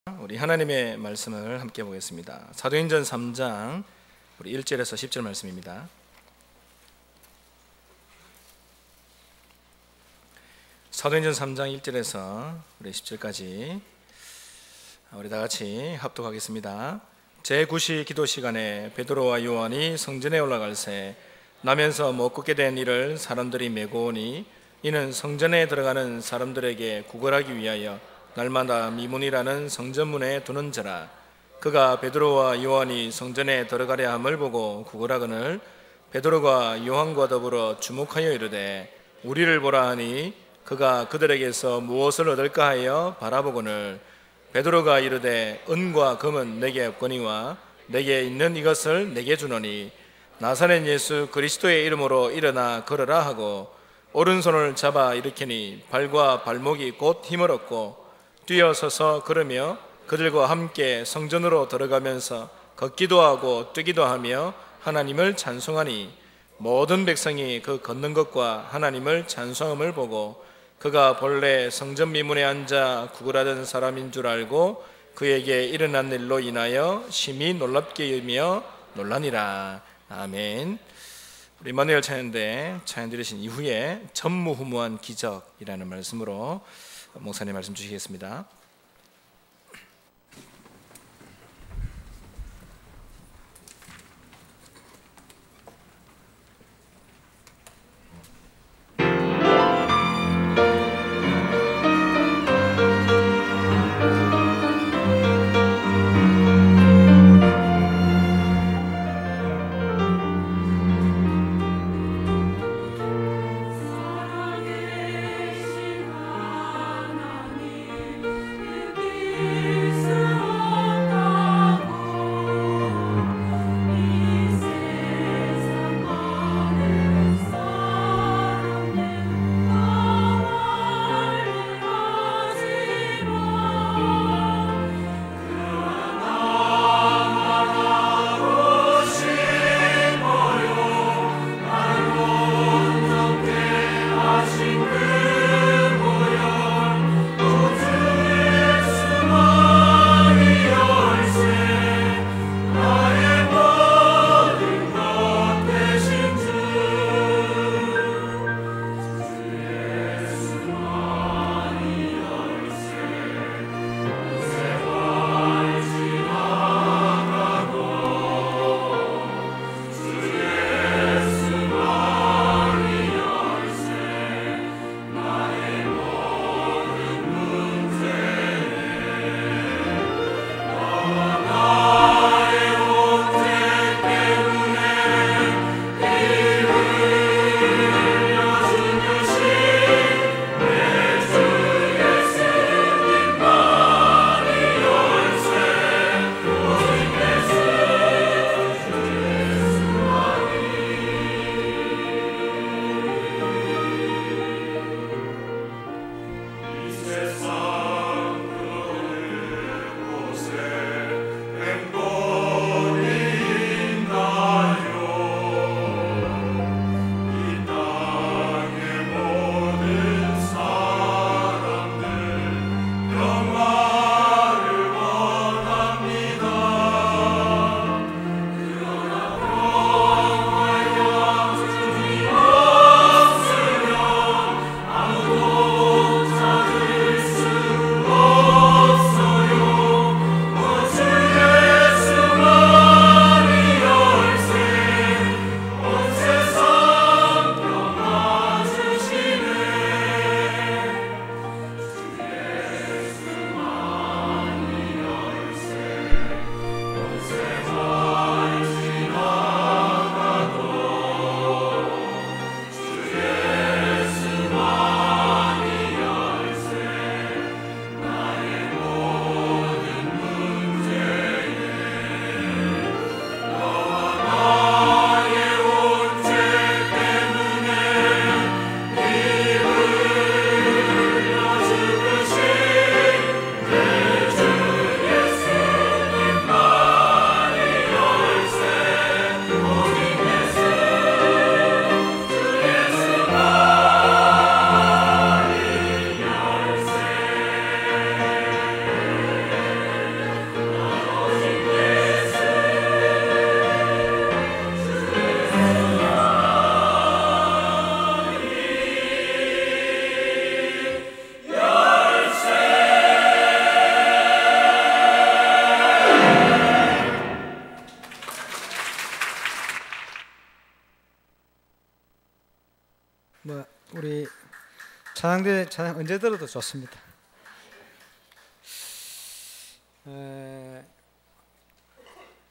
우리 하나님의 말씀을 함께 보겠습니다. 사도행전 3장 우리 1절에서 10절 말씀입니다. 사도행전 3장 1절에서 우리 10절까지 우리 다 같이 합독하겠습니다. 제9시 기도 시간에 베드로와 요한이 성전에 올라갈새 나면서 못 걷게 된 이를 사람들이 메고 오니 이는 성전에 들어가는 사람들에게 구걸하기 위하여 날마다 미문이라는 성전문에 두는 자라. 그가 베드로와 요한이 성전에 들어가려 함을 보고 구걸하거늘 베드로가 요한과 더불어 주목하여 이르되 우리를 보라 하니 그가 그들에게서 무엇을 얻을까 하여 바라보거늘 베드로가 이르되 은과 금은 내게 없거니와 내게 있는 이것을 내게 주노니 나사렛 예수 그리스도의 이름으로 일어나 걸으라 하고 오른손을 잡아 일으키니 발과 발목이 곧 힘을 얻고 뛰어서서 걸으며 그들과 함께 성전으로 들어가면서 걷기도 하고 뛰기도 하며 하나님을 찬송하니 모든 백성이 그 걷는 것과 하나님을 찬송함을 보고 그가 본래 성전 미문에 앉아 구걸하던 사람인 줄 알고 그에게 일어난 일로 인하여 심히 놀랍게 여기며 놀라니라. 아멘. 우리 임마누엘 찬양대 찬양 들으신 이후에 전무후무한 기적이라는 말씀으로 목사님 말씀 주시겠습니다. 찬양 언제 들어도 좋습니다.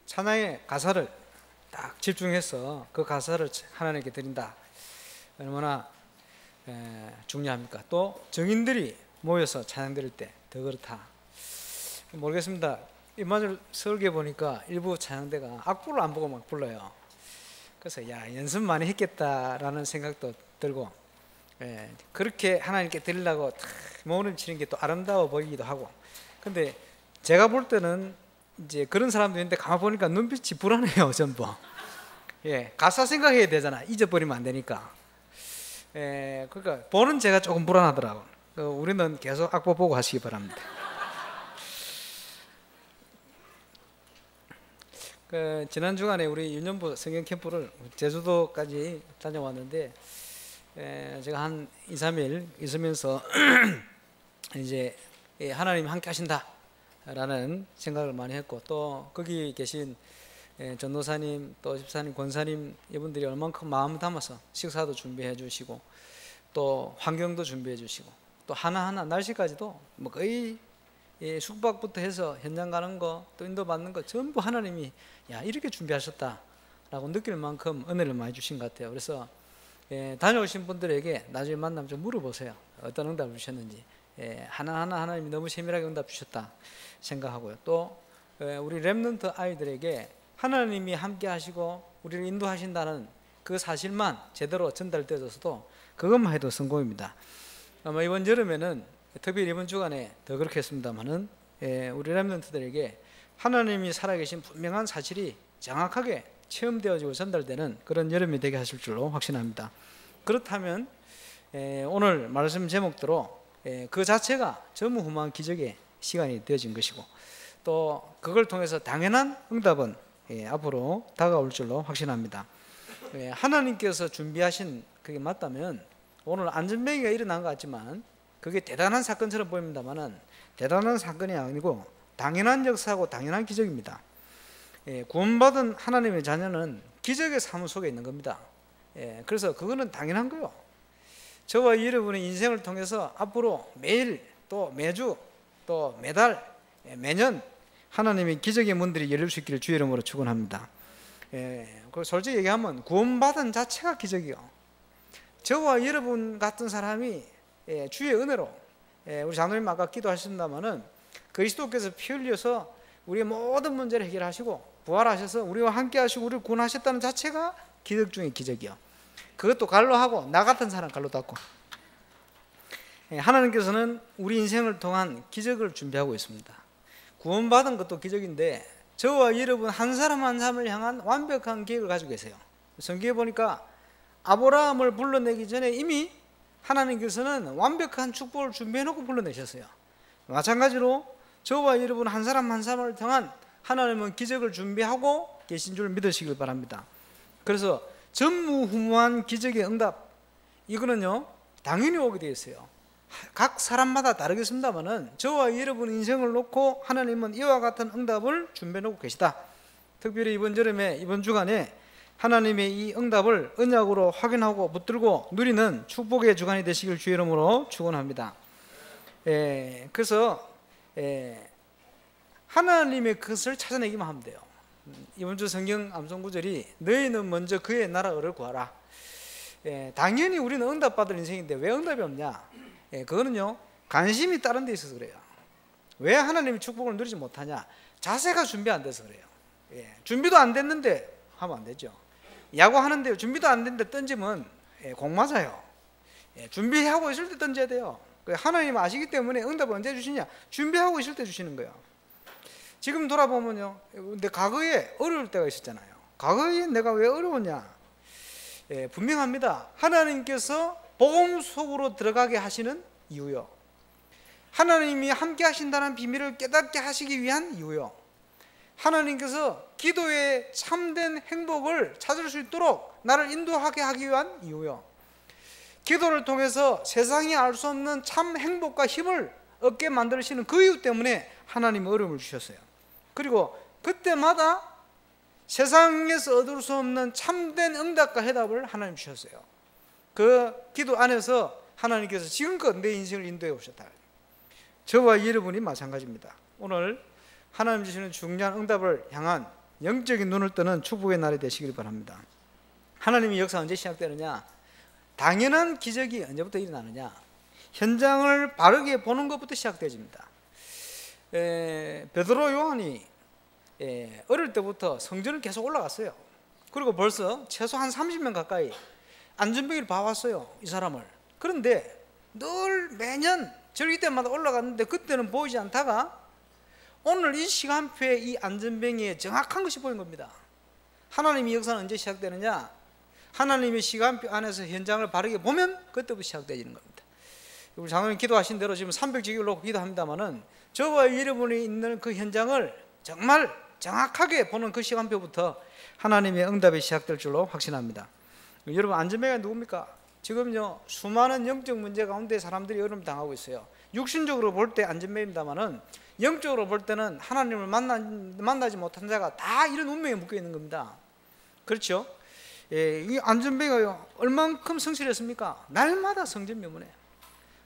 찬양의 가사를 딱 집중해서 그 가사를 하나님께 드린다. 얼마나 중요합니까? 또 증인들이 모여서 찬양 드릴 때 더 그렇다. 모르겠습니다. 이마늘 설계 보니까 일부 찬양대가 악보를 안 보고 막 불러요. 그래서 야, 연습 많이 했겠다라는 생각도 들고, 그렇게 하나님께 드리려고 몸을 치는 게 또 아름다워 보이기도 하고. 근데 제가 볼 때는 이제 그런 사람도 있는데 가만 보니까 눈빛이 불안해요, 전부. 가사 생각해야 되잖아. 잊어버리면 안 되니까. 그러니까 보는 제가 조금 불안하더라고. 우리는 계속 악보 보고 하시기 바랍니다. 지난 주간에 우리 유년부 성경 캠프를 제주도까지 다녀왔는데, 제가 한 2, 3일 있으면서 이제 하나님이 함께 하신다라는 생각을 많이 했고, 또 거기 계신 전도사님, 또 집사님, 권사님 이분들이 얼만큼 마음 담아서 식사도 준비해 주시고, 또 환경도 준비해 주시고, 또 하나하나 날씨까지도 뭐 거의 숙박부터 해서 현장 가는 거, 또 인도 받는 거 전부 하나님이 야, 이렇게 준비하셨다라고 느낄 만큼 은혜를 많이 주신 것 같아요. 그래서 다녀오신 분들에게 나중에 만나면 좀 물어보세요. 어떤 응답을 주셨는지. 하나하나 하나님이 너무 세밀하게 응답 주셨다 생각하고요. 또 우리 렘넌트 아이들에게 하나님이 함께 하시고 우리를 인도하신다는 그 사실만 제대로 전달되어서도 그것만 해도 성공입니다. 아마 이번 여름에는 특별히 이번 주간에 더 그렇게 했습니다만은, 우리 렘넌트들에게 하나님이 살아계신 분명한 사실이 정확하게 체험되어지고 전달되는 그런 여름이 되게 하실 줄로 확신합니다. 그렇다면 오늘 말씀 제목대로 그 자체가 전무후무한 기적의 시간이 되어진 것이고, 또 그걸 통해서 당연한 응답은 앞으로 다가올 줄로 확신합니다. 하나님께서 준비하신 그게 맞다면 오늘 안전뱅이가 일어난 것 같지만 그게 대단한 사건처럼 보입니다만은 대단한 사건이 아니고 당연한 역사고 당연한 기적입니다. 구원받은 하나님의 자녀는 기적의 사무 속에 있는 겁니다. 그래서 그거는 당연한 거요. 저와 여러분의 인생을 통해서 앞으로 매일 또 매주 또 매달 매년 하나님의 기적의 문들이 열릴 수 있기를 주의 이름으로 축원합니다. 그리고 솔직히 얘기하면 구원받은 자체가 기적이요. 저와 여러분 같은 사람이 주의 은혜로, 우리 장로님 아까 기도하셨습니다마는 그리스도께서 피 흘려서 우리의 모든 문제를 해결하시고 부활하셔서 우리와 함께 하시고 우리를 구원하셨다는 자체가 기적 중의 기적이요. 그것도 갈로 하고 나 같은 사람 갈로 닦고. 하나님께서는 우리 인생을 통한 기적을 준비하고 있습니다. 구원받은 것도 기적인데 저와 여러분 한 사람 한 사람을 향한 완벽한 계획을 가지고 계세요. 성경에 보니까 아브라함을 불러내기 전에 이미 하나님께서는 완벽한 축복을 준비해놓고 불러내셨어요. 마찬가지로 저와 여러분 한 사람 한 사람을 통한 하나님은 기적을 준비하고 계신 줄 믿으시길 바랍니다. 그래서 전무후무한 기적의 응답, 이거는요 당연히 오게 되어 있어요. 각 사람마다 다르겠습니다만은 저와 여러분 인생을 놓고 하나님은 이와 같은 응답을 준비해놓고 계시다. 특별히 이번 여름에 이번 주간에 하나님의 이 응답을 언약으로 확인하고 붙들고 누리는 축복의 주간이 되시길 주의 이름으로 축원합니다. 그래서 하나님의 것을 찾아내기만 하면 돼요. 이번 주 성경 암송 구절이 너희는 먼저 그의 나라를 구하라. 당연히 우리는 응답받을 인생인데 왜 응답이 없냐? 그거는요 관심이 다른 데 있어서 그래요. 왜 하나님의 축복을 누리지 못하냐? 자세가 준비 안 돼서 그래요. 준비도 안 됐는데 하면 안 되죠. 야구하는데 준비도 안 됐는데 던지면 공 맞아요. 준비하고 있을 때 던져야 돼요. 하나님 아시기 때문에 응답을 언제 주시냐? 준비하고 있을 때 주시는 거예요. 지금 돌아보면요, 근데 과거에 어려울 때가 있었잖아요. 과거에 내가 왜 어려웠냐? 분명합니다. 하나님께서 복음 속으로 들어가게 하시는 이유요, 하나님이 함께 하신다는 비밀을 깨닫게 하시기 위한 이유요, 하나님께서 기도의 참된 행복을 찾을 수 있도록 나를 인도하게 하기 위한 이유요, 기도를 통해서 세상이 알 수 없는 참 행복과 힘을 얻게 만드시는 그 이유 때문에 하나님이 어려움을 주셨어요. 그리고 그때마다 세상에서 얻을 수 없는 참된 응답과 해답을 하나님 주셨어요. 그 기도 안에서 하나님께서 지금껏 내 인생을 인도해 오셨다. 저와 여러분이 마찬가지입니다. 오늘 하나님 주시는 중요한 응답을 향한 영적인 눈을 뜨는 축복의 날이 되시길 바랍니다. 하나님의 역사 언제 시작되느냐? 당연한 기적이 언제부터 일어나느냐? 현장을 바르게 보는 것부터 시작되집니다. 베드로 요한이 어릴 때부터 성전을 계속 올라갔어요. 그리고 벌써 최소 한 30명 가까이 안전병을 봐왔어요, 이 사람을. 그런데 늘 매년 절기 때마다 올라갔는데 그때는 보이지 않다가 오늘 이 시간표에 이 안전병이 정확한 것이 보인 겁니다. 하나님의 역사는 언제 시작되느냐? 하나님의 시간표 안에서 현장을 바르게 보면 그때부터 시작되는 겁니다. 우리 장로님 기도하신 대로 지금 300지기로 기도합니다마는 저와 여러분이 있는 그 현장을 정말 정확하게 보는 그 시간표부터 하나님의 응답이 시작될 줄로 확신합니다. 여러분, 안전병이 누굽니까? 지금요 수많은 영적 문제 가운데 사람들이 어려움 당하고 있어요. 육신적으로 볼 때 안전병입니다마는 영적으로 볼 때는 하나님을 만나지 못한 자가 다 이런 운명에 묶여 있는 겁니다. 그렇죠? 이 안전병이요 얼만큼 성실했습니까? 날마다 성전 명문에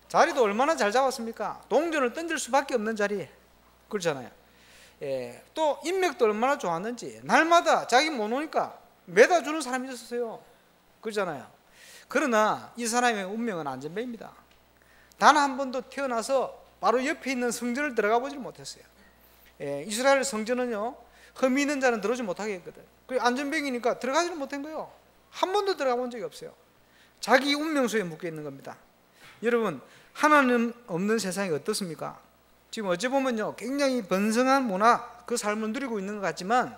자리도 얼마나 잘 잡았습니까? 동전을 던질 수밖에 없는 자리. 그렇잖아요. 또 인맥도 얼마나 좋았는지 날마다 자기 못 오니까 매다 주는 사람이 있었어요. 그렇잖아요. 그러나 이 사람의 운명은 안전병입니다. 단 한 번도 태어나서 바로 옆에 있는 성전을 들어가 보질 못했어요. 이스라엘 성전은요 흠이 있는 자는 들어오지 못하게 했거든. 그 안전병이니까 들어가지를 못한 거예요. 한 번도 들어가 본 적이 없어요. 자기 운명수에 묶여 있는 겁니다. 여러분, 하나님 없는 세상이 어떻습니까? 지금 어찌 보면요 굉장히 번성한 문화, 그 삶을 누리고 있는 것 같지만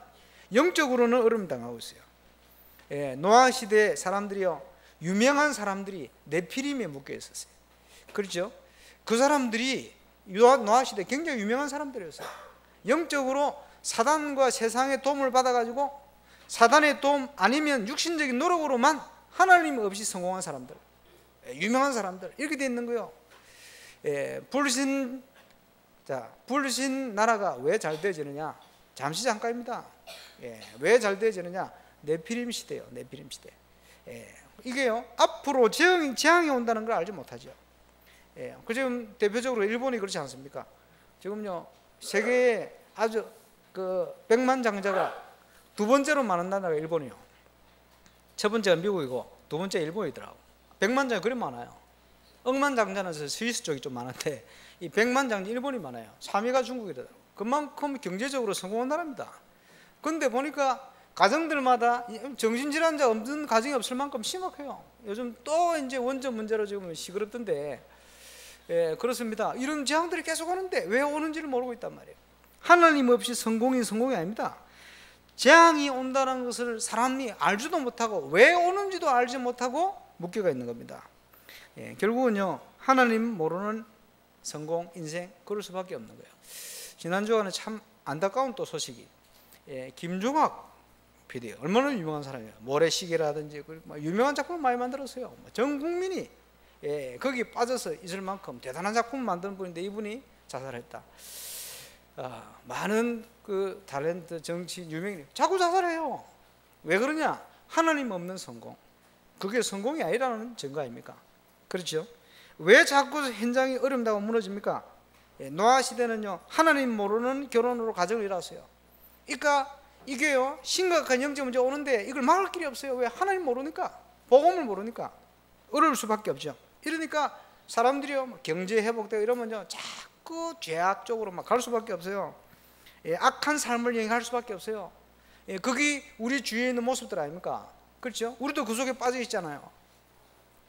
영적으로는 어려움 당하고 있어요. 노아 시대 사람들이요 유명한 사람들이 네피림에 묶여 있었어요. 그렇죠? 그 사람들이 노아 시대 굉장히 유명한 사람들이었어요. 영적으로 사단과 세상의 도움을 받아가지고 사단의 도움 아니면 육신적인 노력으로만 하나님 없이 성공한 사람들, 유명한 사람들 이렇게 돼 있는 거예요. 불신 나라가 왜 잘 되어지느냐? 잠시 잠깐입니다. 왜 잘 되어지느냐? 네피림 시대요. 네피림 시대. 이게요 앞으로 재앙이 온다는 걸 알지 못하죠. 그 지금 대표적으로 일본이 그렇지 않습니까? 지금요 세계에 아주 그 백만장자가 두 번째로 많은 나라가 일본이요. 첫 번째가 미국이고 두 번째 일본이더라고. 백만장이 그리 많아요. 억만장자는 스위스 쪽이 좀 많은데 이 백만장자 일본이 많아요. 3위가 중국이더라고. 그만큼 경제적으로 성공한 나라입니다. 근데 보니까 가정들마다 정신질환자 없는 가정이 없을 만큼 심각해요. 요즘 또 이제 원전 문제로 지금 시끄럽던데, 그렇습니다. 이런 재앙들이 계속 오는데 왜 오는지를 모르고 있단 말이에요. 하나님 없이 성공이 아닙니다. 재앙이 온다는 것을 사람이 알지도 못하고 왜 오는지도 알지 못하고 묶여가 있는 겁니다. 결국은요 하나님 모르는 성공, 인생 그럴 수밖에 없는 거예요. 지난주에는 참 안타까운 또 소식이, 김종학 PD 얼마나 유명한 사람이에요. 모래시계라든지 유명한 작품을 많이 만들었어요. 전 국민이 거기 빠져서 있을 만큼 대단한 작품을 만드는 분인데 이분이 자살했다. 많은 그 탤런트 정치 유명인이 자꾸 자살해요. 왜 그러냐? 하나님 없는 성공. 그게 성공이 아니라는 증거 아닙니까? 그렇죠? 왜 자꾸 현장이 어렵다고 무너집니까? 노아 시대는요 하나님 모르는 결혼으로 가정을 이뤘어요. 그러니까 이게요 심각한 영적 문제 오는데 이걸 막을 길이 없어요. 왜? 하나님 모르니까, 복음을 모르니까 어려울 수밖에 없죠. 이러니까 사람들이요 경제 회복되고 이러면요 자꾸 죄악 쪽으로 막 갈 수밖에 없어요. 악한 삶을 영위할 수밖에 없어요. 그게 우리 주위에 있는 모습들 아닙니까? 그렇죠? 우리도 그 속에 빠져 있잖아요.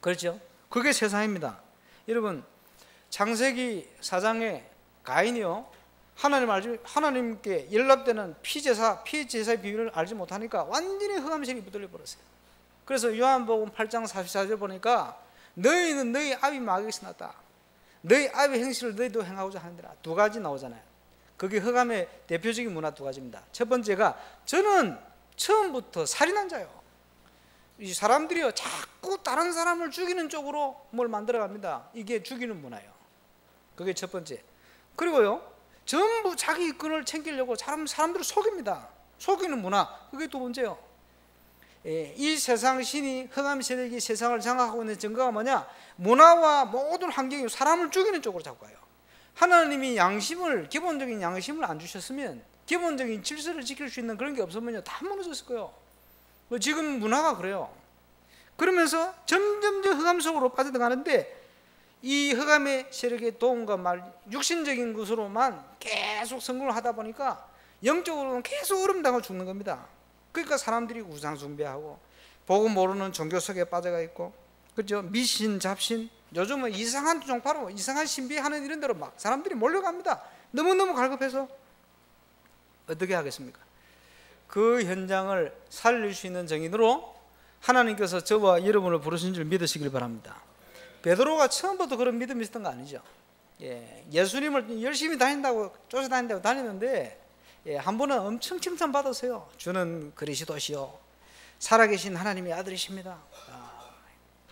그렇죠? 그게 세상입니다. 여러분, 창세기 4장에 가인이요 하나님께 연락되는 피제사의 비밀을 알지 못하니까 완전히 흑암색이 붙들려 버렸어요. 그래서 요한복음 8장 44절 보니까 너희는 너희 아비 마귀에서 났다. 너희 아비 행실을 너희도 행하고자 하는데라. 두 가지 나오잖아요. 그게 흑암의 대표적인 문화 두 가지입니다. 첫 번째가 저는 처음부터 살인한 자요. 이 사람들이요 자꾸 다른 사람을 죽이는 쪽으로 뭘 만들어갑니다. 이게 죽이는 문화예요. 그게 첫 번째. 그리고요 전부 자기 이권을 챙기려고 사람들을 속입니다. 속이는 문화. 그게 두 번째요. 이 세상 신이 흑암 세력이 세상을 장악하고 있는 증거가 뭐냐? 문화와 모든 환경이 사람을 죽이는 쪽으로 자꾸 가요. 하나님이 양심을, 기본적인 양심을 안 주셨으면, 기본적인 질서를 지킬 수 있는 그런 게 없으면요 다 무너졌을 거예요. 지금 문화가 그래요. 그러면서 점점 흑암 속으로 빠져들어가는데, 이 흑암의 세력의 도움과 육신적인 것으로만 계속 성공을 하다 보니까 영적으로는 계속 얼음당하고 죽는 겁니다. 그러니까 사람들이 우상 숭배하고 복음 모르는 종교 속에 빠져가 있고, 그렇죠? 미신, 잡신, 요즘은 이상한 종파로 이상한 신비하는 이런 데로 막 사람들이 몰려갑니다. 너무너무 갈급해서 어떻게 하겠습니까? 그 현장을 살릴 수 있는 정인으로 하나님께서 저와 여러분을 부르신 줄 믿으시길 바랍니다. 베드로가 처음부터 그런 믿음이 있었던 거 아니죠. 예수님을 열심히 쫓아다닌다고 다니는데, 한 번은 엄청 칭찬받았어요. 주는 그리스도시요 살아계신 하나님의 아들이십니다.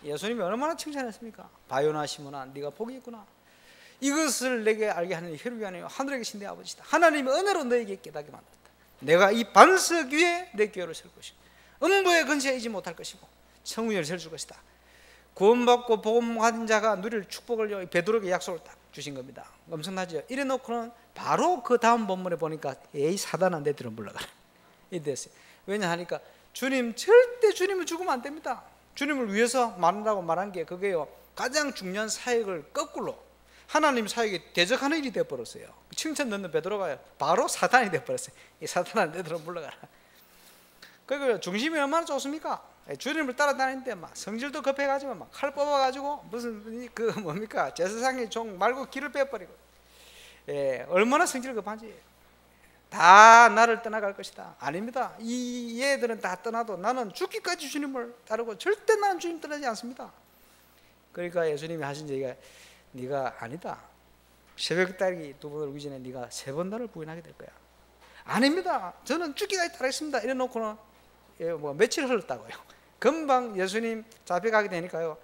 예수님이 얼마나 칭찬했습니까? 바요나 시몬아, 네가 복이 있구나. 이것을 내게 알게 하는 혈육이 아니요 하늘에 계신 내 아버지다. 하나님의 은혜로 너에게 깨닫게 만들었다. 내가 이 반석 위에 내 교회를 세울 것이고 음부의 근처에 이지 못할 것이고 천국을 세울 것이다. 구원받고 복음 가진 자가 누릴 축복을 베드로에게 약속을 딱 주신 겁니다. 엄청나죠? 이래 놓고는 바로 그 다음 본문에 보니까 에이 사단아 내 뒤로 물러가라 이랬어요. 왜냐하니까 주님, 절대 주님은 죽으면 안 됩니다. 주님을 위해서 말한다고 말한 게 그게요, 가장 중요한 사역을 거꾸로 하나님 사역에 대적하는 일이 되어버렸어요. 칭찬 듣는 베드로가 바로 사탄이 되어버렸어요. 이 사탄아 내 뒤로 물러가라. 그 중심이 얼마나 좋습니까? 주님을 따라다니는데 막 성질도 급해가지고 막 칼 뽑아가지고 무슨 그 뭡니까 제사장의 종 말고 길을 빼버리고, 얼마나 성질 급한지. 다 나를 떠나갈 것이다. 아닙니다. 이 얘들은 다 떠나도 나는 죽기까지 주님을 따르고 절대 나는 주님 떠나지 않습니다. 그러니까 예수님이 하신 얘기가 네가 아니다. 새벽달기 2번 오기 전에 네가 3번 나를 부인하게 될 거야. 아닙니다. 저는 죽기까지 따르겠습니다. 이래 놓고는 며칠 흘렀다고요. 금방 예수님 잡혀가게 되니까요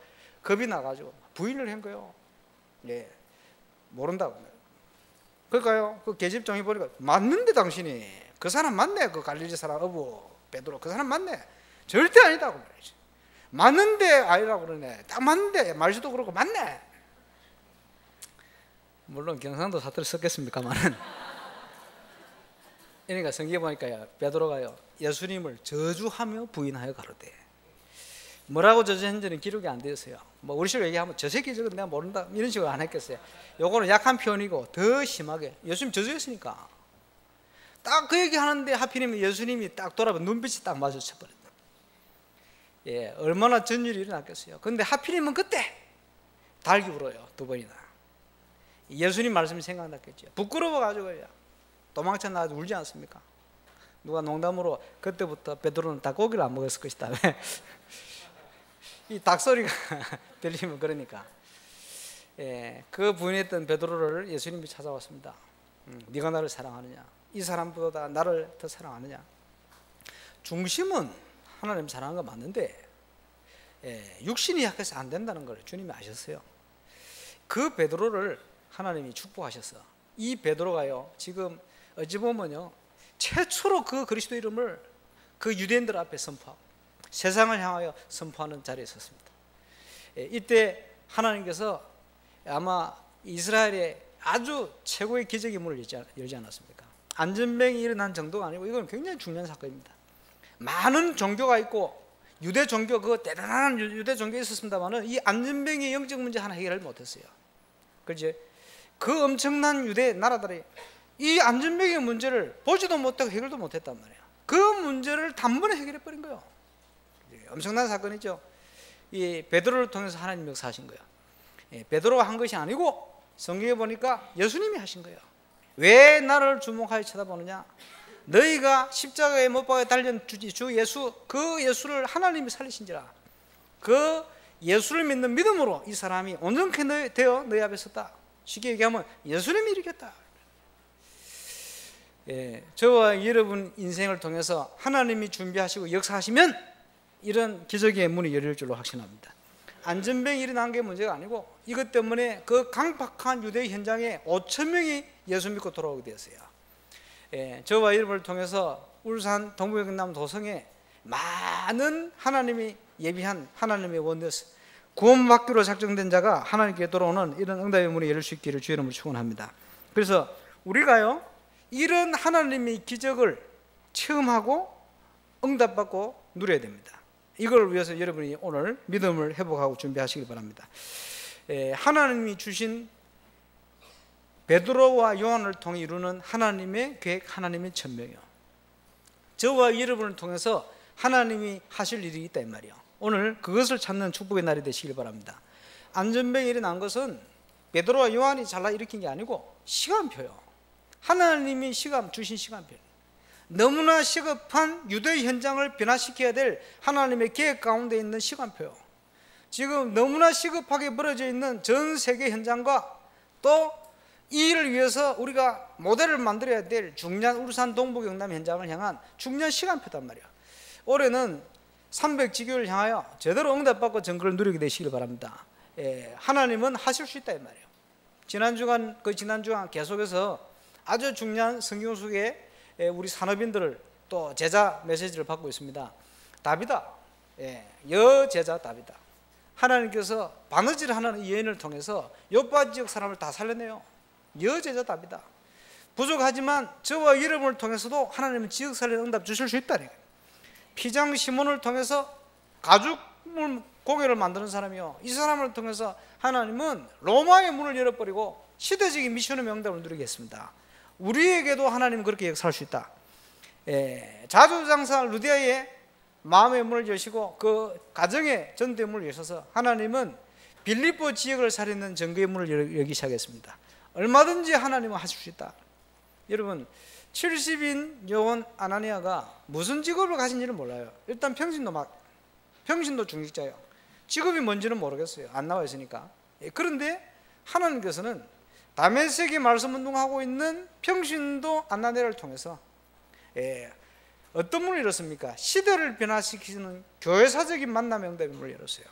겁이 나가지고 부인을 한 거예요. 모른다고. 그러니까요 그 계집종이 보니까 맞는데 당신이 그 사람 맞네. 그 갈릴리 사람 어부 베드로 그 사람 맞네. 절대 아니다고 말이지. 맞는데 아니라고 그러네. 딱 맞는데 말수도 그렇고 맞네. 물론 경상도 사투리 썼겠습니까만은 그러니까 성경에 보니까요 베드로가요 예수님을 저주하며 부인하여 가로되. 뭐라고 저주했는지는 기록이 안 되었어요. 뭐 우리 식으로 얘기하면 저 새끼 저거 내가 모른다 이런 식으로 안 했겠어요. 요거는 약한 표현이고 더 심하게 예수님 저주했으니까 딱 그 얘기 하는데 하필이면 예수님이 딱 돌아보면 눈빛이 딱 마주쳐버렸다. 얼마나 전율이 일어났겠어요. 근데 하필이면 그때 달기 울어요 2번이나. 예수님 말씀이 생각났겠죠. 부끄러워가지고 도망쳐 나가지고 울지 않습니까? 누가 농담으로 그때부터 베드로는 닭고기를 안 먹었을 것이다. 이 닭소리가 들리면 그러니까. 그 부인했던 베드로를 예수님이 찾아왔습니다. 네가 나를 사랑하느냐? 이 사람보다 나를 더 사랑하느냐? 중심은 하나님 사랑하는 거 맞는데 육신이 약해서 안 된다는 걸 주님이 아셨어요. 그 베드로를 하나님이 축복하셨어. 이 베드로가요 지금 어찌 보면요 최초로 그 그리스도 이름을 그 유대인들 앞에 선포하고 세상을 향하여 선포하는 자리에 섰습니다. 이때 하나님께서 아마 이스라엘의 아주 최고의 기적의 문을 열지 않았습니까? 안전병이 일어난 정도가 아니고 이건 굉장히 중요한 사건입니다. 많은 종교가 있고 유대 종교 그 대단한 유대 종교가 있었습니다만은 이 안전병의 영적 문제 하나 해결을 못했어요. 그렇지? 그 엄청난 유대 나라들이 이 안전병의 문제를 보지도 못하고 해결도 못했단 말이에요. 그 문제를 단번에 해결해 버린 거예요. 엄청난 사건이죠. 이 베드로를 통해서 하나님 역사하신 거예요. 베드로가 한 것이 아니고 성경에 보니까 예수님이 하신 거예요. 왜 나를 주목하여 쳐다보느냐? 너희가 십자가에 못 박아 달린 주 예수, 그 예수를 하나님이 살리신지라. 그 예수를 믿는 믿음으로 이 사람이 온전케 되어 너희 앞에 섰다. 쉽게 얘기하면 예수님이 일으켰다. 저와 여러분 인생을 통해서 하나님이 준비하시고 역사하시면 이런 기적의 문이 열릴 줄로 확신합니다. 안전병이 일어난 게 문제가 아니고 이것 때문에 그 강팍한 유대 현장에 5,000명이 예수 믿고 돌아오게 되었어요. 저와 여러분을 통해서 울산 동부경남 도성에 많은 하나님이 예비한 하나님의 원내스 구원받기로 작정된 자가 하나님께 돌아오는 이런 응답의 문이 열릴 수 있기를 주의 이름으로 축원합니다. 그래서 우리가요 이런 하나님의 기적을 체험하고 응답받고 누려야 됩니다. 이걸 위해서 여러분이 오늘 믿음을 회복하고 준비하시길 바랍니다. 하나님이 주신 베드로와 요한을 통해 이루는 하나님의 계획, 하나님의 천명이요, 저와 여러분을 통해서 하나님이 하실 일이 있다 이 말이요. 오늘 그것을 찾는 축복의 날이 되시길 바랍니다. 안전병이 일어난 것은 베드로와 요한이 잘라 일으킨 게 아니고 시간표요. 하나님이 주신 시간표. 너무나 시급한 유대 현장을 변화시켜야 될 하나님의 계획 가운데 있는 시간표요. 지금 너무나 시급하게 벌어져 있는 전 세계 현장과 또 이 일을 위해서 우리가 모델을 만들어야 될 중년 울산 동북 영남 현장을 향한 중년 시간표단 말이야. 올해는 300지교를 향하여 제대로 응답받고 정글을 누리게 되시길 바랍니다. 하나님은 하실 수 있다 이 말이에요. 지난 주간 계속해서 아주 중요한 성경 속에 우리 산업인들을 또 제자 메시지를 받고 있습니다. 다비다, 여제자 다비다. 하나님께서 바느질 하는 이 여인을 통해서 요파 지역 사람을 다 살려내요. 여제자 다비다. 부족하지만 저와 여러분을 통해서도 하나님은 지역 살리는 응답 주실 수 있다는 거예요. 피장 시몬을 통해서 가죽 고개를 만드는 사람이요, 이 사람을 통해서 하나님은 로마의 문을 열어버리고 시대적인 미션의 명답을 누리겠습니다. 우리에게도 하나님은 그렇게 역사할 수 있다. 자주장사 루디아의 마음의 문을 여시고 그 가정의 전도의 문을 여셔서 하나님은 빌립보 지역을 살리는 전거의 문을 열기 시작했습니다. 얼마든지 하나님은 하실 수 있다. 여러분, 70인 요원 아나니아가 무슨 직업을 가진지는 몰라요. 일단 평신도 중직자예요. 직업이 뭔지는 모르겠어요. 안 나와 있으니까. 그런데 하나님께서는 다메섹에 말씀 운동하고 있는 평신도 아나니아를 통해서 어떤 문을 열었습니까? 시대를 변화시키는 교회사적인 만남의 응답의 문을 열었어요.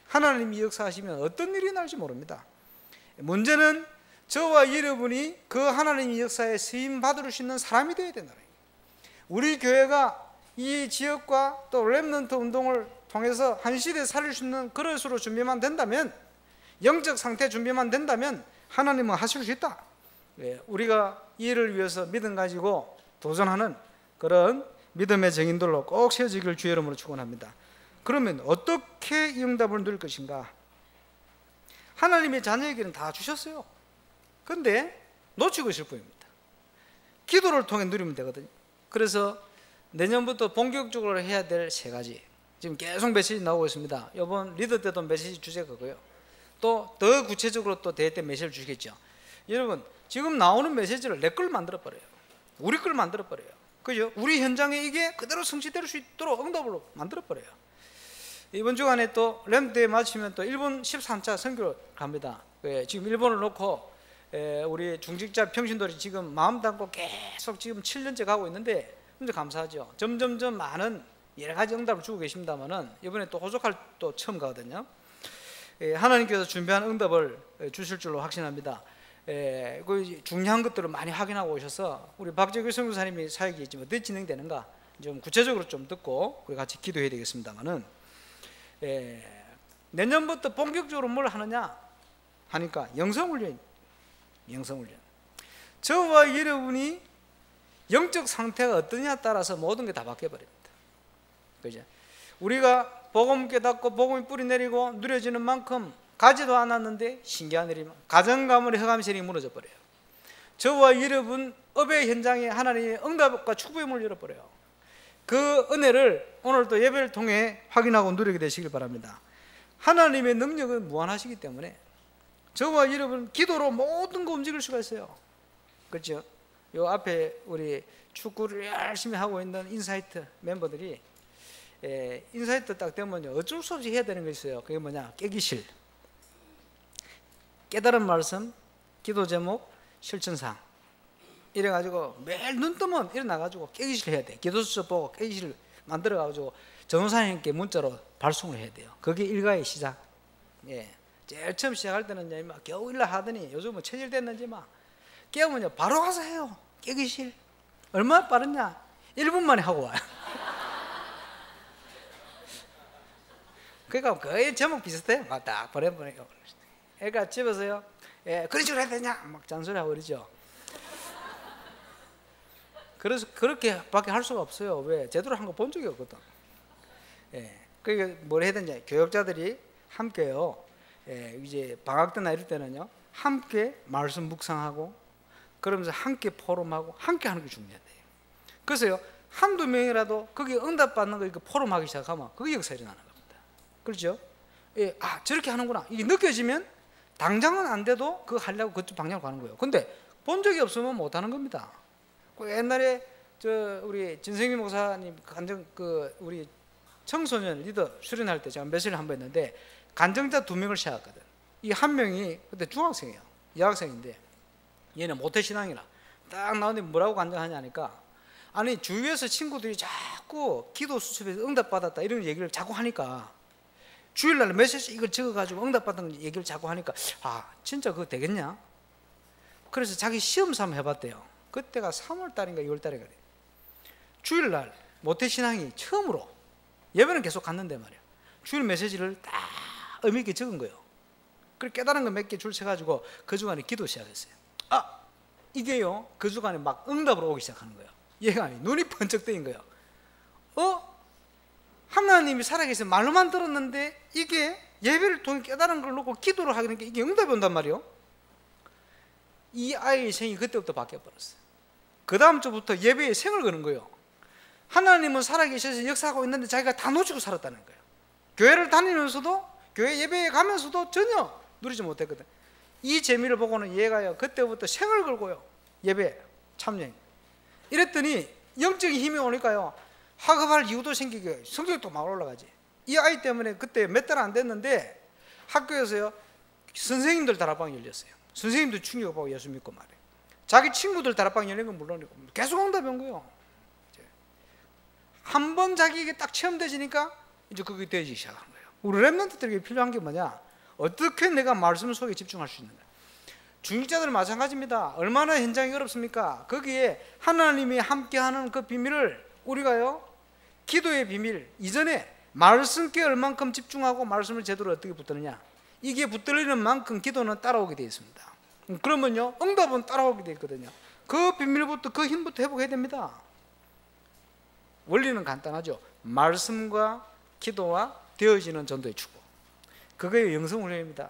하나님이 역사하시면 어떤 일이 날지 모릅니다. 문제는 저와 여러분이 그 하나님의 역사에 쓰임 받을 수 있는 사람이 되어야 된다. 우리 교회가 이 지역과 또 렘넌트 운동을 통해서 한 시대에 살릴 수 있는 그릇으로 준비만 된다면, 영적 상태 준비만 된다면 하나님은 하실 수 있다. 우리가 이 일을 위해서 믿음 가지고 도전하는 그런 믿음의 증인들로 꼭 세워지기를 주의 이름으로 축원합니다. 그러면 어떻게 이 응답을 누릴 것인가? 하나님의 자녀에게는 다 주셨어요. 그런데 놓치고 있을 뿐입니다. 기도를 통해 누리면 되거든요. 그래서 내년부터 본격적으로 해야 될 3가지, 지금 계속 메시지 나오고 있습니다. 이번 리더 때도 메시지 주제가 그거예요. 또 더 구체적으로 또 대회 때 메시지를 주시겠죠. 여러분, 지금 나오는 메시지를 내 걸 만들어버려요. 우리 걸 만들어버려요. 그죠? 우리 현장에 이게 그대로 성취될 수 있도록 응답으로 만들어버려요. 이번 주간에 또 램대에 마치면 또 일본 13차 선교를 갑니다. 지금 일본을 놓고 우리 중직자 평신도들이 지금 마음 담고 계속 지금 7년째 가고 있는데 진짜 감사하죠. 점점점 많은 여러 가지 응답을 주고 계십니다만은 이번에 또 호적할 또 처음 가거든요. 하나님께서 준비한 응답을 주실 줄로 확신합니다. 그 중요한 것들을 많이 확인하고 오셔서 우리 박재규 선교사님이 사역이 지금 어떻게 진행되는가 좀 구체적으로 좀 듣고 우리 같이 기도해야 되겠습니다만은, 내년부터 본격적으로 뭘 하느냐 하니까 영성훈련. 저와 여러분이 영적 상태가 어떠냐에 따라서 모든 게 다 바뀌어버립니다. 그죠? 우리가 복음 깨닫고 복음이 뿌리 내리고 누려지는 만큼 가지도 않았는데 신기한 일이 가정 가문의 허감실이 무너져 버려요. 저와 여러분 업의 현장에 하나님의 응답과 축복의 문을 열어버려요. 그 은혜를 오늘 또 예배를 통해 확인하고 누리게 되시길 바랍니다. 하나님의 능력은 무한하시기 때문에 저와 여러분 기도로 모든 거 움직일 수가 있어요. 그렇죠? 요 앞에 우리 축구를 열심히 하고 있는 인사이트 멤버들이 인사이트 딱 되면요 어쩔 수 없이 해야 되는 게 있어요. 그게 뭐냐? 깨기실, 깨달은 말씀, 기도 제목, 실천사항 이래가지고 매일 눈 뜨면 일어나가지고 깨기실 해야 돼. 기도수첩 보고 깨기실 만들어가지고 전도사님께 문자로 발송을 해야 돼요. 그게 일과의 시작. 제일 처음 시작할 때는 막 겨우 일러 하더니 요즘은 체질 됐는지 막 깨우면요 바로 가서 해요. 깨기실 얼마나 빠르냐? 1분 만에 하고 와요. 그러니까 거의 제목 비슷해요. 딱 보내보내요. 그러니까 집에서요, 그런 식으로 해야 되냐 막 잔소리하고 그러죠. 그래서 그렇게밖에 할 수가 없어요. 왜? 제대로 한 거 본 적이 없거든. 그러니까 뭘 해야 되냐, 교육자들이 함께요, 이제 방학 때나 이럴 때는요, 함께 말씀 묵상하고, 그러면서 함께 포럼하고, 함께 하는 게 중요해요. 그래서요, 한두 명이라도 거기 응답받는 거 이거 포럼하기 시작하면 그게 역사 일어나는 겁니다. 그렇죠? 저렇게 하는구나 이게 느껴지면 당장은 안 돼도 그거 하려고 그쪽 방향으로 가는 거예요. 근데 본 적이 없으면 못 하는 겁니다. 옛날에 우리 진성민 목사님 우리 청소년 리더 수련할 때 제가 메시지를 한번 했는데, 간증자 2명을 시작했거든. 이 한 명이 그때 중학생이에요. 여학생인데 얘는 모태신앙이라 딱 나오는데 뭐라고 간증하냐니까, 아니 주위에서 친구들이 자꾸 기도 수첩에서 응답받았다 이런 얘기를 자꾸 하니까, 주일날 메시지 이걸 적어가지고 응답받은 얘기를 자꾸 하니까, 진짜 그거 되겠냐? 그래서 자기 시험 삼아 해봤대요. 그때가 3월달인가 2월달에 그래. 주일날 모태신앙이 처음으로, 예배는 계속 갔는데 말이야, 주일 메시지를 딱 의미 있게 적은 거예요. 그리고 깨달은 거 몇 개 줄 쳐가지고 그 주간에 기도 시작했어요. 이게요, 그 주간에 막 응답으로 오기 시작하는 거예요. 얘가 눈이 번쩍 뜨인 거예요. 하나님이 살아계신 말로만 들었는데 이게 예배를 통해 깨달은 걸 놓고 기도를 하니까 이게 응답이 온단 말이에요. 이 아이의 생이 그때부터 바뀌어버렸어요. 그 다음 주부터 예배에 생을 거는 거예요. 하나님은 살아계셔서 역사하고 있는데 자기가 다 놓치고 살았다는 거예요. 교회를 다니면서도, 교회 예배에 가면서도 전혀 누리지 못했거든. 이 재미를 보고는 얘가요, 그때부터 생을 걸고요, 예배 참여해. 이랬더니 영적인 힘이 오니까요, 학업할 이유도 생기게 성적도 막 올라가지. 이 아이 때문에 그때 몇 달 안 됐는데 학교에서요, 선생님들 다락방이 열렸어요. 선생님도 충격받고 예수 믿고 말이에요. 자기 친구들 다락방 열린 건 물론이고 계속 응답이 온 거예요. 한 번 자기에게 딱 체험되지니까 이제 그게 되기 시작한 거예요. 우리 랩런트들에게 필요한 게 뭐냐, 어떻게 내가 말씀 속에 집중할 수 있는가. 중직자들은 마찬가지입니다. 얼마나 현장이 어렵습니까? 거기에 하나님이 함께하는 그 비밀을 우리가요, 기도의 비밀 이전에 말씀께 얼만큼 집중하고 말씀을 제대로 어떻게 붙드느냐, 이게 붙들리는 만큼 기도는 따라오게 되어 있습니다. 그러면요, 응답은 따라오게 되어 있거든요. 그 비밀부터, 그 힘부터 회복해야 됩니다. 원리는 간단하죠. 말씀과 기도와 되어지는 전도의 추구, 그게 영성훈련입니다.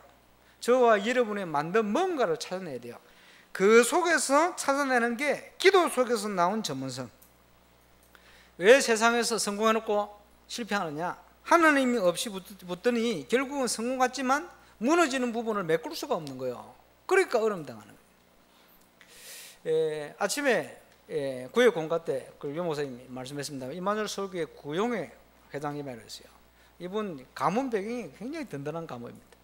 저와 여러분의 만든 뭔가를 찾아내야 돼요. 그 속에서 찾아내는 게 기도 속에서 나온 전문성. 왜 세상에서 성공해놓고 실패하느냐, 하나님이 없이 붙더니 결국은 성공 같지만 무너지는 부분을 메꿀 수가 없는 거예요. 그러니까 어려움 당하는 거예요. 아침에 구역 공가 때 그 유 목사님이 말씀했습니다. 이만열 서울교회 구용회 회장님이라고 했어요. 이분 가문 배경이 굉장히 든든한 가문입니다.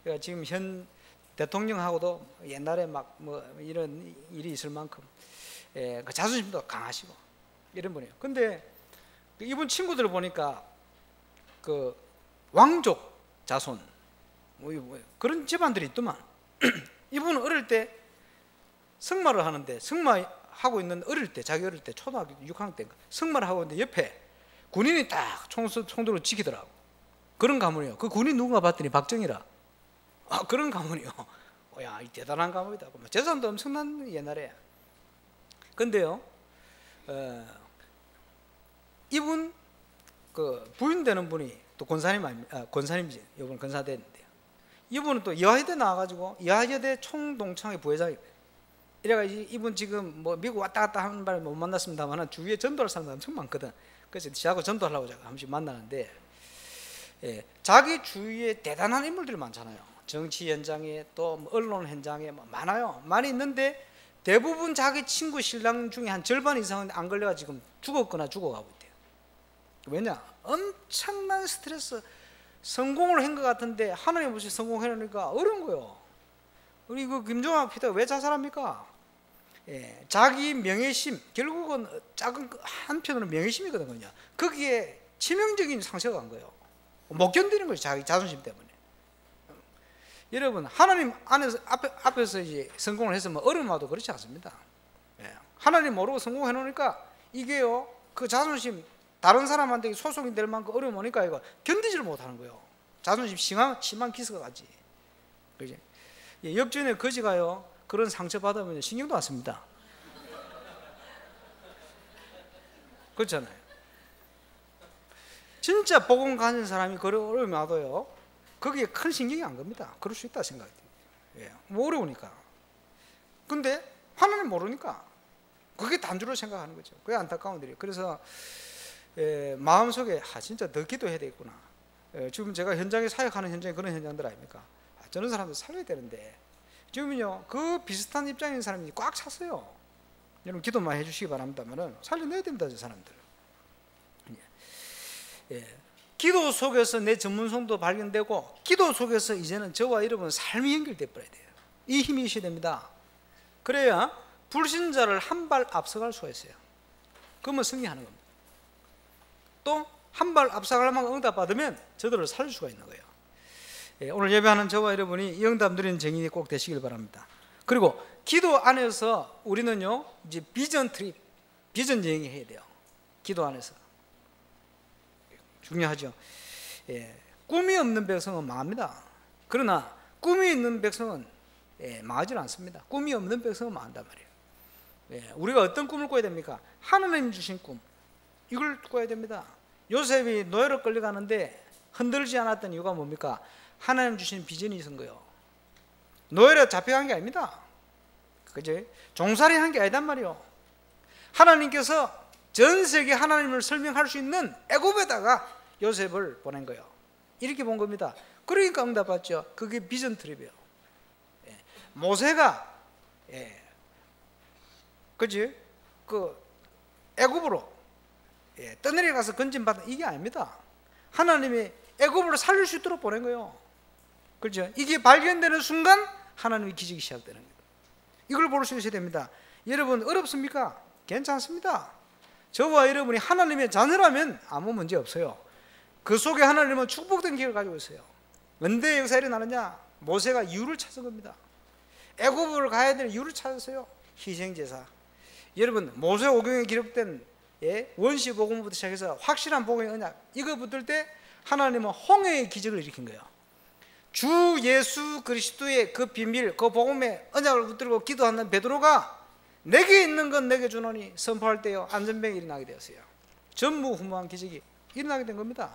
그러니까 지금 현 대통령하고도 옛날에 막 뭐 이런 일이 있을 만큼 그 자존심도 강하시고 이런 분이에요. 근데 이분 친구들을 보니까 그 왕족 자손 뭐 그런 집안들이 있더만. 이분은 어릴 때 승마를 하는데, 승마하고 있는 어릴 때, 자기 어릴 때 초등학교 6학년 때인가 승마를 하고 있는데 옆에 군인이 딱 총들로 지키더라고. 그런 가문이에요. 그 군인 누군가 봤더니 박정희라. 그런 가문이요. 야, 이 대단한 가문이다. 재산도 엄청난 옛날에. 근데요, 이분 그 부인 되는 분이 또 권사님이지. 이번 권사대인데요. 이분은 또 여하여대 나와가지고 여하여대 총동창회 부회장이에요. 이래가지고 이분 지금 뭐 미국 왔다 갔다 하는 바람에 못 만났습니다만 주위에 전도할 사람들 엄청 많거든. 그래서 저하고 전도하려고 제가 한 번씩 만나는데, 자기 주위에 대단한 인물들이 많잖아요. 정치 현장에 또 언론 현장에 많아요. 많이 있는데 대부분 자기 친구 신랑 중에 한 절반 이상은 안 걸려가 지금 죽었거나 죽어가고 있대요. 왜냐? 엄청난 스트레스. 성공을 한 것 같은데 하나님 없이 성공해놓으니까 어려운 거예요. 우리 그 김종학 피터가 왜 자살합니까? 자기 명예심, 결국은 작은 한편으로 명예심이거든요. 거기에 치명적인 상처가 간 거예요. 못 견디는 거죠, 자기 자존심 때문에. 여러분, 하나님 안에서 앞에서 이제 성공을 했으면 어려움 와도 그렇지 않습니다. 하나님 모르고 성공해 놓으니까 이게요, 그 자존심, 다른 사람한테 소송이 될 만큼 어려움 오니까 이거 견디지를 못하는 거예요. 자존심 심한 기스가 가지. 그지? 역전의 거지가요 그런 상처 받으면 신경도 안 씁니다. 그렇잖아요. 진짜 복음 가진 사람이 그런 어려움이 와도요 거기에 큰 신경이 안 겁니다. 그럴 수 있다 생각해요. 뭐 어려우니까. 근데 하나님 모르니까 그게 단주로 생각하는 거죠. 그게 안타까운 일이에요. 그래서 마음속에 진짜 더 기도해야 되겠구나. 지금 제가 현장에 사역하는 현장에 그런 현장들 아닙니까? 저런 사람들 살려야 되는데 지금은요 그 비슷한 입장인 사람이 꽉 찼어요. 여러분 기도 많이 해주시기 바랍니다만은 살려내야 됩니다. 저 사람들. 기도 속에서 내 전문성도 발견되고 기도 속에서 이제는 저와 여러분 삶이 연결돼 버려야 돼요. 이 힘이 있어야 됩니다. 그래야 불신자를 한 발 앞서갈 수가 있어요. 그러면 승리하는 겁니다. 또 한 발 앞서갈 만큼 응답받으면 저들을 살릴 수가 있는 거예요. 오늘 예배하는 저와 여러분이 이 응답 누리는 증인이 꼭 되시길 바랍니다. 그리고 기도 안에서 우리는요 이제 비전 트립, 비전 여행이 해야 돼요. 기도 안에서 중요하죠. 꿈이 없는 백성은 망합니다. 그러나 꿈이 있는 백성은 망하지 않습니다. 꿈이 없는 백성은 망한단 말이에요. 우리가 어떤 꿈을 꿔야 됩니까? 하나님 주신 꿈, 이걸 꿔야 됩니다. 요셉이 노예로 끌려가는데 흔들지 않았던 이유가 뭡니까? 하나님 주신 비전이 있은 거예요. 노예로 잡혀간 게 아닙니다. 그죠? 종살이 한 게 아니단 말이에요. 하나님께서 전 세계 하나님을 설명할 수 있는 애굽에다가 요셉을 보낸 거예요. 이렇게 본 겁니다. 그러니까 응답받죠. 그게 비전 트립이에요. 모세가 그지? 그 애굽으로 떠내려가서 건진받은 이게 아닙니다. 하나님이 애굽으로 살릴 수 있도록 보낸 거예요. 그렇죠? 이게 발견되는 순간 하나님의 기적이 시작되는 거예요. 이걸 볼 수 있어야 됩니다. 여러분 어렵습니까? 괜찮습니다. 저와 여러분이 하나님의 자녀라면 아무 문제 없어요. 그 속에 하나님은 축복된 기회를 가지고 있어요. 언제 역사가 일어나느냐? 모세가 이유를 찾은 겁니다. 애굽을 가야 될 이유를 찾았어요. 희생제사. 여러분 모세 오경에 기록된 원시 복음부터 시작해서 확실한 복음의 언약, 이거 붙을 때 하나님은 홍해의 기적을 일으킨 거예요. 주 예수 그리스도의 그 비밀, 그 복음의 언약을 붙들고 기도하는 베드로가 내게 있는 건 내게 주노니 선포할 때요 안전병이 일어나게 되었어요. 전무후무한 기적이 일어나게 된 겁니다.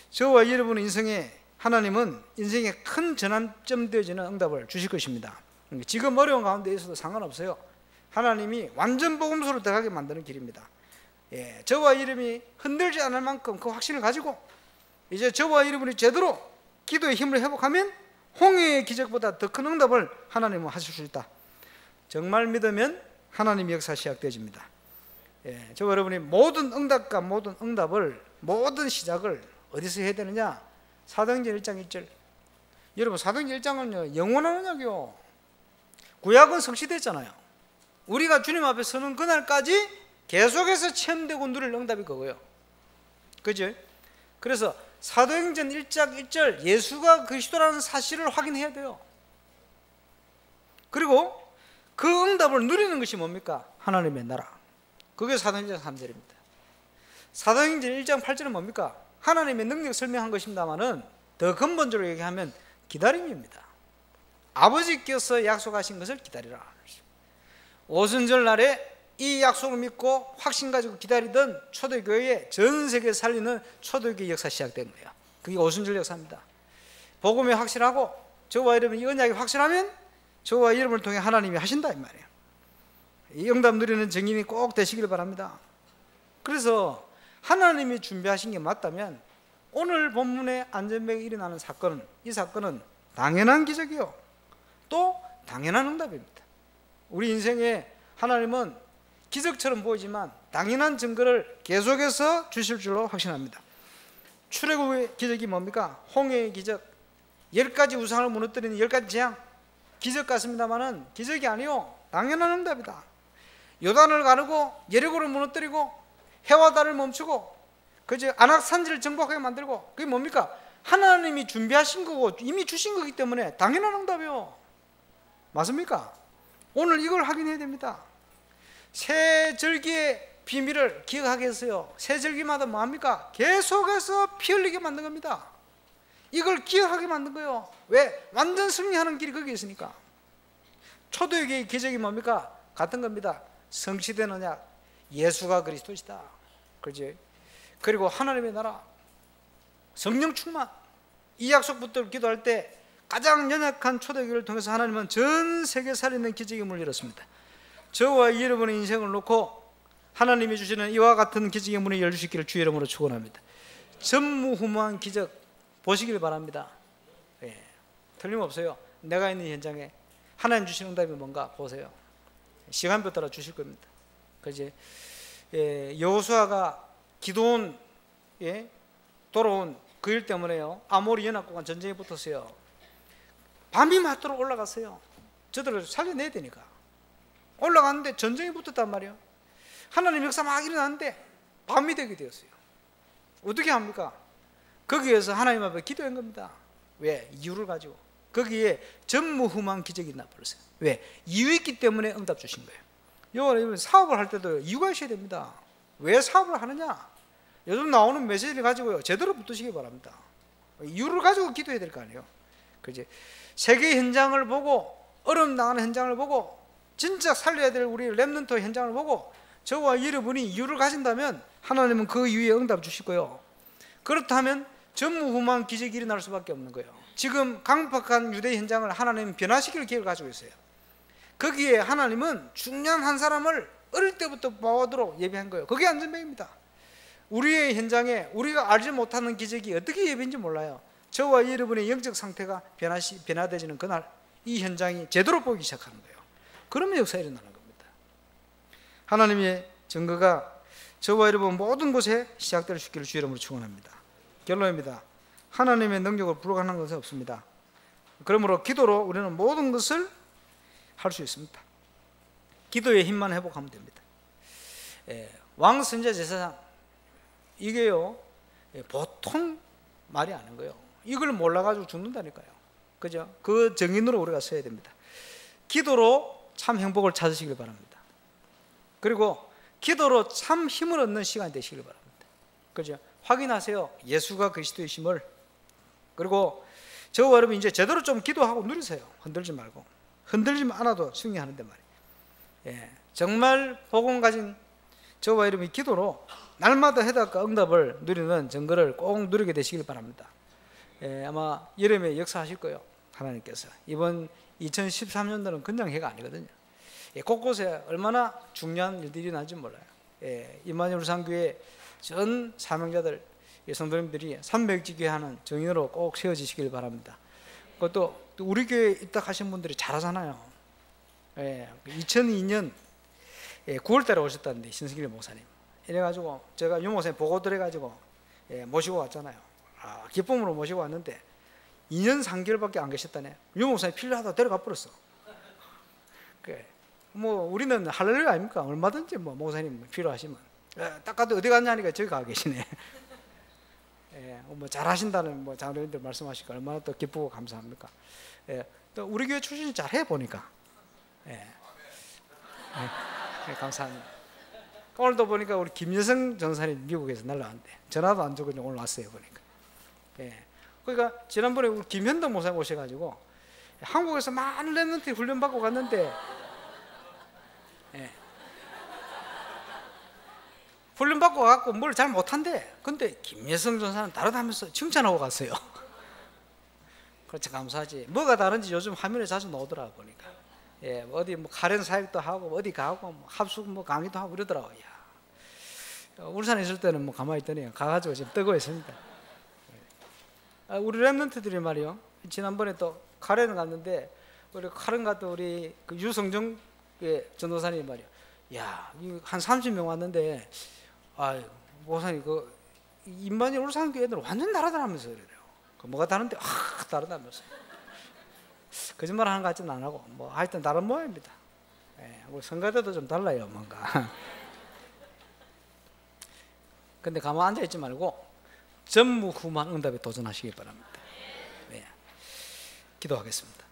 저와 여러분의 인생에 하나님은 인생의 큰 전환점 되어지는 응답을 주실 것입니다. 지금 어려운 가운데 있어도 상관없어요. 하나님이 완전 복음서로 들어가게 만드는 길입니다. 저와 여러분이 흔들지 않을 만큼 그 확신을 가지고 이제 저와 여러분이 제대로 기도의 힘을 회복하면 홍해의 기적보다 더 큰 응답을 하나님은 하실 수 있다. 정말 믿으면 하나님의 역사 시작되어집니다. 저와 여러분이 모든 응답과 모든 응답을, 모든 시작을 어디서 해야 되느냐? 사도행전 1장 1절. 여러분 사도행전 1장은요 영원한 언약이요. 구약은 성취됐잖아요. 우리가 주님 앞에 서는 그날까지 계속해서 체험되고 누릴 응답이 그거예요. 그죠? 그래서 사도행전 1장 1절 예수가 그리스도라는 사실을 확인해야 돼요. 그리고 그 응답을 누리는 것이 뭡니까? 하나님의 나라. 그게 사도행전 3절입니다. 사도행전 1장 8절은 뭡니까? 하나님의 능력 설명한 것입니다만은 더 근본적으로 얘기하면 기다림입니다. 아버지께서 약속하신 것을 기다리라. 오순절 날에 이 약속을 믿고 확신 가지고 기다리던 초대교회에 전 세계 살리는 초대교회 역사 시작된 거예요. 그게 오순절 역사입니다. 복음이 확실하고 저와 여러분 이 언약이 확실하면 저와 여러분을 통해 하나님이 하신다 이 말이에요. 이 응답 누리는 증인이 꼭 되시길 바랍니다. 그래서 하나님이 준비하신 게 맞다면 오늘 본문에 안전병이 일어나는 사건은, 이 사건은 당연한 기적이요 또 당연한 응답입니다. 우리 인생에 하나님은 기적처럼 보이지만 당연한 증거를 계속해서 주실 줄로 확신합니다. 출애굽의 기적이 뭡니까? 홍해의 기적, 10가지 우상을 무너뜨리는 10가지 재앙, 기적 같습니다만은 기적이 아니요 당연한 응답이다. 요단을 가르고 예리고를 무너뜨리고 해와 달을 멈추고 그저 안악산지를 정복하게 만들고, 그게 뭡니까? 하나님이 준비하신 거고 이미 주신 거기 때문에 당연한 응답이요. 맞습니까? 오늘 이걸 확인해야 됩니다. 새 절기의 비밀을 기억하게 해서요, 새 절기마다 뭐합니까? 계속해서 피 흘리게 만든 겁니다. 이걸 기억하게 만든 거예요. 왜? 완전 승리하는 길이 거기 있으니까. 초대교회의 기적이 뭡니까? 같은 겁니다. 성취된 언약, 예수가 그리스도시다. 그렇지? 그리고 하나님의 나라, 성령 충만. 이 약속부터 기도할 때 가장 연약한 초대교회를 통해서 하나님은 전 세계 살리는 기적의 문을 열었습니다. 저와 여러분의 인생을 놓고 하나님이 주시는 이와 같은 기적의 문을 열주시기를 주의 이름으로 축원합니다. 전무후무한 기적 보시길 바랍니다. 예, 틀림없어요. 내가 있는 현장에 하나님 주시는 응답이 뭔가 보세요. 시간표 따라 주실 겁니다. 그지? 예, 여호수아가 기드온 돌아온 그 일 때문에요. 아모리 연합국과 전쟁이 붙었어요. 밤이 맞도록 올라갔어요. 저들을 살려내야 되니까. 올라갔는데 전쟁이 붙었단 말이에요. 하나님 역사 막 일어났는데 밤이 되게 되었어요. 어떻게 합니까? 거기에서 하나님 앞에 기도한 겁니다. 왜? 이유를 가지고. 거기에 전무후무한 기적이 나버렸어요. 왜? 이유 있기 때문에 응답 주신 거예요. 여러분 사업을 할 때도 이유가 있어야 됩니다. 왜 사업을 하느냐? 요즘 나오는 메시지를 가지고요 제대로 붙으시기 바랍니다. 이유를 가지고 기도해야 될 거 아니에요. 그지? 세계 현장을 보고 어려움 당하는 현장을 보고 진짜 살려야 될 우리 렘넌트 현장을 보고 저와 여러분이 이유를 가진다면 하나님은 그 이유에 응답 주시고요. 그렇다면 전무후무한 기적이 일어날 수밖에 없는 거예요. 지금 강팍한 유대 현장을 하나님은 변화시킬 계획을 가지고 있어요. 거기에 하나님은 중요한 한 사람을 어릴 때부터 모아도록 예비한 거예요. 그게 안전병입니다. 우리의 현장에 우리가 알지 못하는 기적이 어떻게 예비인지 몰라요. 저와 여러분의 영적 상태가 변화되지는 그날 이 현장이 제대로 보이기 시작하는 거예요. 그러면 역사가 일어나는 겁니다. 하나님의 증거가 저와 여러분 모든 곳에 시작될 수 있기를 주의 이름으로 축원합니다. 결론입니다. 하나님의 능력을 불가능한 것은 없습니다. 그러므로 기도로 우리는 모든 것을 할 수 있습니다. 기도의 힘만 회복하면 됩니다. 왕, 선지자, 제사장 이게요 보통 말이 아닌 거예요. 이걸 몰라가지고 죽는다니까요. 그죠? 그 정인으로 우리가 서야 됩니다. 기도로 참 행복을 찾으시길 바랍니다. 그리고 기도로 참 힘을 얻는 시간이 되시길 바랍니다. 그죠? 확인하세요. 예수가 그리스도이심을. 그리고 저와 여러분 이제 제대로 좀 기도하고 누리세요. 흔들지 말고. 흔들리면 않아도 승리하는데 말이에요. 정말 복음 가진 저와 여러분이 기도로 날마다 해답과 응답을 누리는 증거를 꼭 누리게 되시길 바랍니다. 아마 여름에 역사하실 거예요. 하나님께서. 이번 2013년도는 그냥 해가 아니거든요. 곳곳에 얼마나 중요한 일들이 일어날지 몰라요. 임마누엘 울산교회 전 사명자들, 성도님들이 300지교회 하는 정인으로 꼭 세워지시길 바랍니다. 그것도 우리 교회에 입덕하신 분들이 잘하잖아요. 2002년 9월 달에 오셨다는데 신승길 목사님. 이래가지고 제가 유 목사님 보고 드려가지고 모시고 왔잖아요. 기쁨으로 모시고 왔는데 2년 3개월밖에 안 계셨다네. 유 목사님 필요하다 데려가 버렸어. 뭐 우리는 할렐루야 아닙니까? 얼마든지 뭐 목사님 필요하시면 딱 가도 어디 갔냐니까 저기 가 계시네. 뭐 잘하신다는 뭐 장로님들 말씀하시니까 얼마나 또 기쁘고 감사합니까? 또 우리 교회 출신이 잘해 보니까 감사합니다. 오늘도 보니까 우리 김여성 전사님 미국에서 날라왔는데 전화도 안 주고 오늘 왔어요 보니까. 그러니까 지난번에 우리 김현덕 목사님 오셔가지고 한국에서 많은 렘넌트 훈련 받고 갔는데 훈련 받고 가고 뭘 잘 못한대. 근데 김여성 전사는 다르다면서 칭찬하고 갔어요. 그렇지 감사하지. 뭐가 다른지 요즘 화면에 자주 나오더라 보니까. 어디 뭐 가련 사역도 하고 어디 가고 뭐 합숙 뭐 강의도 하고 이러더라고요. 울산에 있을 때는 뭐 가만히 있더니 가가지고 지금 뜨고 있습니다. 우리 렘넌트들이 말이요. 지난번에 또 가련 갔는데 우리 가련 갔던 우리 그 유성정 전도사님 말이요. 야, 한 30명 왔는데 목사님 그 임마누엘 울산교회 애들 완전 다르다면서 그래요. 뭐가 다른데? 다르다면서. 거짓말 하는 것 같지는 안 하고 뭐 하여튼 다른 모양입니다. 우리 성가대도 좀 달라요 뭔가. 근데 가만 앉아 있지 말고 전무후무한 응답에 도전하시기 바랍니다. 기도하겠습니다.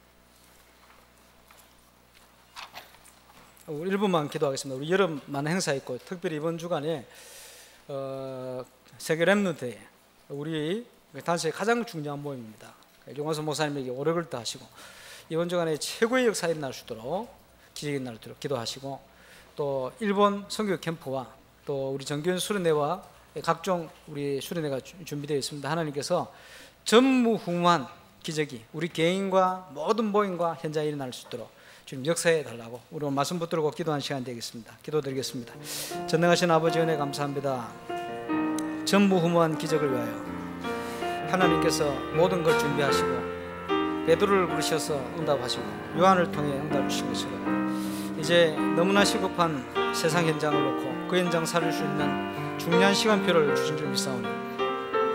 우리 1분만 기도하겠습니다. 우리 여름 많은 행사 있고 특별히 이번 주간에 세계 렘넌트에 우리 단체의 가장 중요한 모임입니다. 용화선 목사님에게 오력을 더하시고 이번 주간에 최고의 역사의 날 수 있도록 기적의 날 수도록 기도하시고, 또 일본 선교 캠프와 또 우리 정교회 수련회와 각종 우리 수련회가 준비되어 있습니다. 하나님께서 전무후무한 기적이 우리 개인과 모든 모임과 현장에 일어날 수 있도록 주님 역사해 달라고 우리 오늘 말씀 붙들고 기도하는 시간 되겠습니다. 기도드리겠습니다. 전능하신 아버지 은혜 감사합니다. 전무후무한 기적을 위하여 하나님께서 모든 걸 준비하시고 베드로를 부르셔서 응답하시고 요한을 통해 응답 주신 것처럼 이제 너무나 시급한 세상 현장을 놓고 그 현장 살릴 수 있는 중요한 시간표를 주신 줄 믿사오니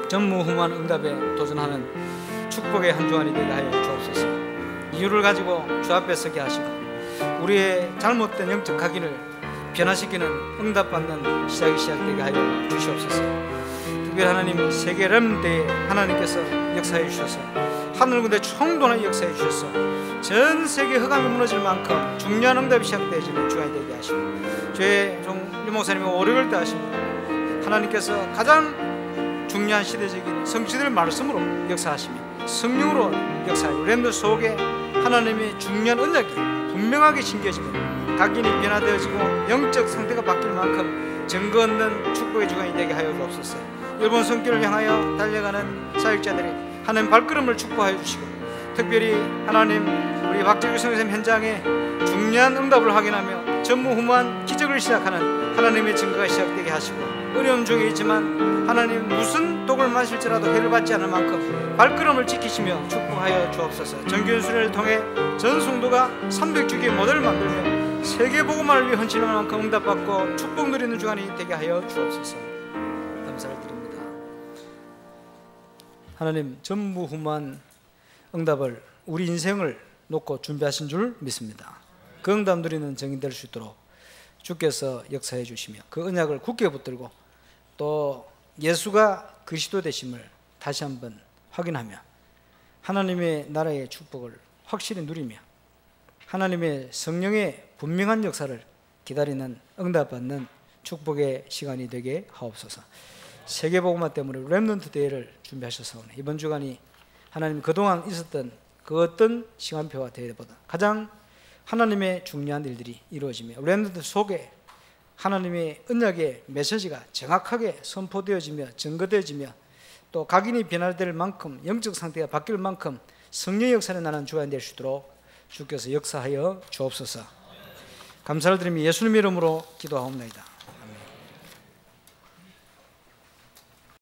전무후무한 응답에 도전하는 축복의 한 주간이 되게 하여 주옵소서. 이유를 가지고 주 앞에 서게 하시고 우리의 잘못된 영적 각인을 변화시키는 응답받는 시작이 시작되게 하여 주시옵소서. 특별히 하나님 세계 렘대에 하나님께서 역사해 주셔서 하늘 군대 총동원하여 역사해 주셔서 전 세계 흑암이 무너질 만큼 중요한 응답이 시작되어지는 주간이 되게 하시고 죄의 종 유목사님의 오력을 더하시고 하나님께서 가장 중요한 시대적인 성취될 말씀으로 역사하시며 성령으로 역사하고 렘드 속에 하나님의 중요한 언약이 분명하게 심겨지고 각인이 변화되어지고 영적 상태가 바뀔 만큼 증거 얻는 축복의 주간이 되게 하여 주옵소서. 일본 선교를 향하여 달려가는 사역자들이 하나님 발걸음을 축복하여 주시고 특별히 하나님 우리 박재규 선생님 현장에 중요한 응답을 확인하며 전무후무한 기적을 시작하는 하나님의 증거가 시작되게 하시고 어려움 중에 있지만 하나님 무슨 독을 마실지라도 해를 받지 않을 만큼 발걸음을 지키시며 축복하여 주옵소서. 정교수를 통해 전 성도가 300주기의 모델을 만들며 세계 복음화를 위해 헌신할 만큼 응답받고 축복 누리는 주간이 되게 하여 주옵소서. 감사를 드립니다. 하나님 전무후무한 응답을 우리 인생을 놓고 준비하신 줄 믿습니다. 그 응답 누리는 정인 될 수 있도록 주께서 역사해 주시며 그 언약을 굳게 붙들고 또 예수가 그리스도 되심을 다시 한번 확인하며 하나님의 나라의 축복을 확실히 누리며 하나님의 성령의 분명한 역사를 기다리는 응답받는 축복의 시간이 되게 하옵소서. 세계복음화 때문에 렘넌트 대회를 준비하셔서 이번 주간이 하나님 그동안 있었던 그 어떤 시간표와 대회보다 가장 하나님의 중요한 일들이 이루어지며 렘넌트 속에 하나님의 언약의 메시지가 정확하게 선포되어지며 증거되어지며 또 각인이 변화될 만큼 영적 상태가 바뀔 만큼 성령의 역사를 나는 주관이 될 수 있도록 주께서 역사하여 주옵소서. 감사를 드리며 예수님의 이름으로 기도하옵나이다.